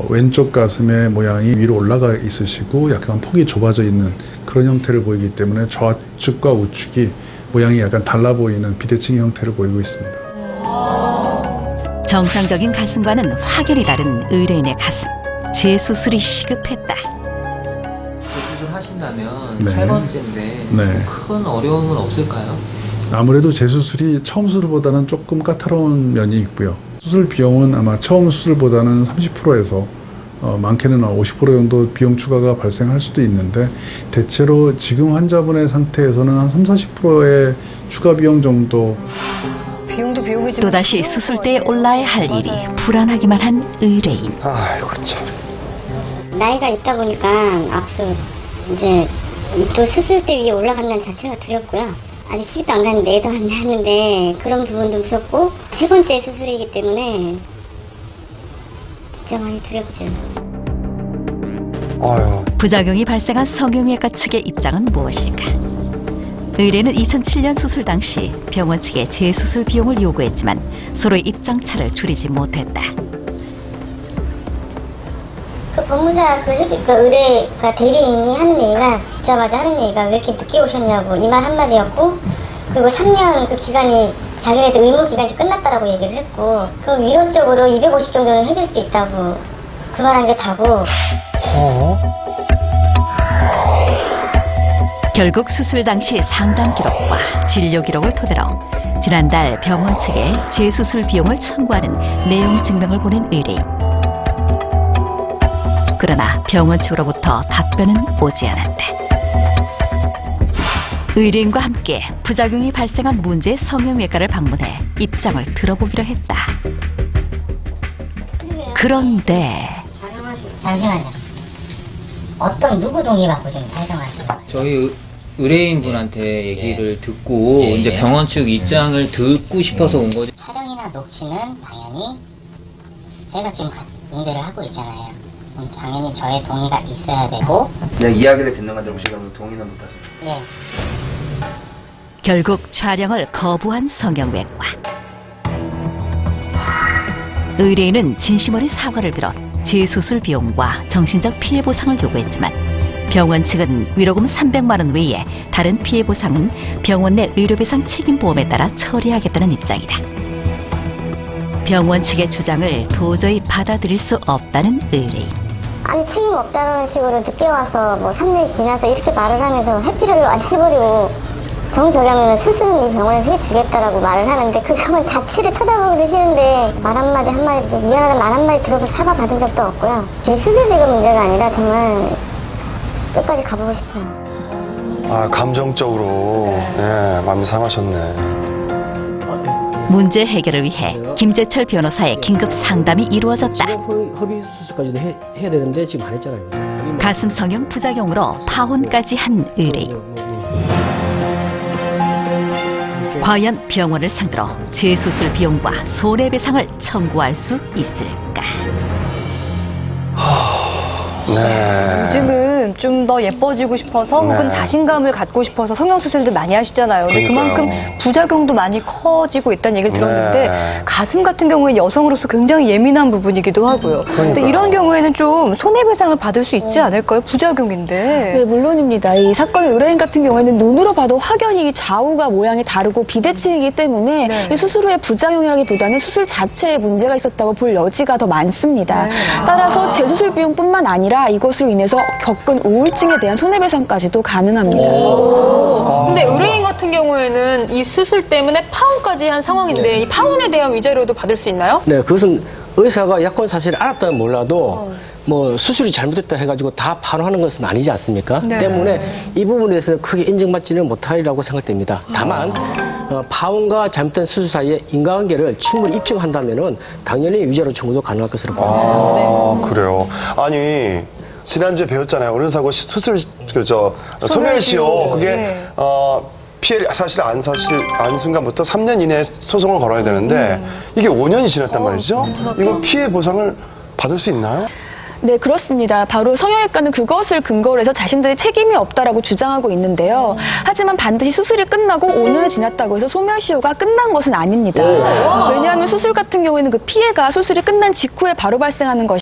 왼쪽 가슴의 모양이 위로 올라가 있으시고 약간 폭이 좁아져 있는 그런 형태를 보이기 때문에 좌측과 우측이 모양이 약간 달라 보이는 비대칭 형태를 보이고 있습니다. 정상적인 가슴과는 확연히 다른 의뢰인의 가슴. 재수술이 시급했다. 수술하신다면 네. 세 번째인데 네. 큰 어려움은 없을까요? 아무래도 재수술이 처음 수술보다는 조금 까다로운 면이 있고요. 수술 비용은 아마 처음 수술보다는 30%에서 많게는 50% 정도 비용 추가가 발생할 수도 있는데 대체로 지금 환자분의 상태에서는 한 30~40%의 추가 비용 정도. 비용도 비용이지만 또다시 수술대에 올라야 할 일이 불안하기만 한 의뢰인. 아이고 참. 나이가 있다 보니까 앞서 이제 또 수술대 위에 올라간다는 자체가 두렵고요. 아직 시집도 안 갔는데 애도 안 낳았는데 그런 부분도 무섭고 세 번째 수술이기 때문에 진짜 많이 두렵죠. 아유. 부작용이 발생한 성형외과 측의 입장은 무엇일까? 의뢰는 2007년 수술 당시 병원 측에 재수술 비용을 요구했지만 서로의 입장차를 줄이지 못했다. 그 법무사 그 의뢰가 대리인이 하는 얘기가 듣자마자 하는 얘기가 왜 이렇게 늦게 오셨냐고 이 말 한마디였고, 그리고 3년 그 기간이 자기네들 의무 기간이 끝났다라고 얘기를 했고, 그 위로 쪽으로 250 정도는 해줄 수 있다고 그 말 한 게 다고. 결국 수술 당시 상담 기록과 진료 기록을 토대로 지난달 병원 측에 재수술 비용을 청구하는 내용 증명을 보낸 의뢰인. 그러나 병원 측으로부터 답변은 오지 않았다. 의뢰인과 함께 부작용이 발생한 문제의 성형외과를 방문해 입장을 들어보기로 했다. 그런데 잠시만요. 어떤 누구 동의받고 지금 사용하시는 거예요? 저희 의뢰인분한테 얘기를 듣고 이제 병원 측 입장을 듣고 싶어서 온 거죠. 촬영이나 녹취는 당연히 제가 지금 응대를 하고 있잖아요. 그럼 당연히 저의 동의가 있어야 되고. 그냥 이야기를 듣는 건데 혹시 그러면 동의는 못하세요? 예. 결국 촬영을 거부한 성형외과. 의뢰인은 진심 어린 사과를 비롯 재수술 비용과 정신적 피해 보상을 요구했지만 병원 측은 위로금 300만 원 외에 다른 피해 보상은 병원 내 의료배상 책임보험에 따라 처리하겠다는 입장이다. 병원 측의 주장을 도저히 받아들일 수 없다는 의뢰인. 아니 책임 없다는 식으로 늦게 와서 뭐 3년이 지나서 이렇게 말을 하면서 회피를 안 해버리고 정저기하면 수술은 이 병원에서 해주겠다라고 말을 하는데 그 병원 자체를 쳐다보기도 싫은데 말 한마디 미안하다는 말 한마디 들어서 사과 받은 적도 없고요. 제 수술비가 문제가 아니라 정말 끝까지 가보고 싶어요. 아, 감정적으로 마음이 상하셨네. 문제 해결을 위해 김재철 변호사의 긴급 상담이 이루어졌다. 허비 수술까지도 해야 되는데 지금 안 했잖아요. 가슴 성형 부작용으로 파혼까지 한 의뢰인. 과연 병원을 상대로 재수술 비용과 손해배상을 청구할 수 있을까? 네. 요즘은 좀 더 예뻐지고 싶어서 혹은 자신감을 갖고 싶어서 성형수술도 많이 하시잖아요. 근데 그만큼 부작용도 많이 커지고 있다는 얘기를 들었는데 가슴 같은 경우에는 여성으로서 굉장히 예민한 부분이기도 하고요. 근데 이런 경우에는 좀 손해배상을 받을 수 있지 않을까요? 부작용인데. 네, 물론입니다. 이 사건의 의뢰인 같은 경우에는 눈으로 봐도 확연히 좌우가 모양이 다르고 비대칭이기 때문에 이 수술 후의 부작용이라기보다는 수술 자체에 문제가 있었다고 볼 여지가 더 많습니다. 따라서 재수술 비용뿐만 아니라 이것으로 인해서 겪은 우울증에 대한 손해배상까지도 가능합니다. 근데 의뢰인 같은 경우에는 이 수술 때문에 파혼까지 한 상황인데 이 파혼에 대한 위자료도 받을 수 있나요? 네, 그것은 의사가 약혼 사실을 알았다면 몰라도 뭐 수술이 잘못됐다 해가지고 다 파혼하는 것은 아니지 않습니까? 때문에 이 부분에 대해서는 크게 인정받지는 못하리라고 생각됩니다. 다만 파혼과 잘못된 수술 사이의 인과관계를 충분히 입증한다면은 당연히 위자료 청구도 가능할 것으로 보입니다. 아, 그래요. 아니, 지난주에 배웠잖아요. 어른사고 수술, 소멸시효. 그게, 피해 안 순간부터 3년 이내에 소송을 걸어야 되는데, 이게 5년이 지났단 말이죠? 이거 피해 보상을 받을 수 있나요? 네, 그렇습니다. 바로 성형외과는 그것을 근거로 해서 자신들이 책임이 없다라고 주장하고 있는데요. 하지만 반드시 수술이 끝나고 5년이 지났다고 해서 소멸시효가 끝난 것은 아닙니다. 왜냐하면 수술 같은 경우에는 그 피해가 수술이 끝난 직후에 바로 발생하는 것이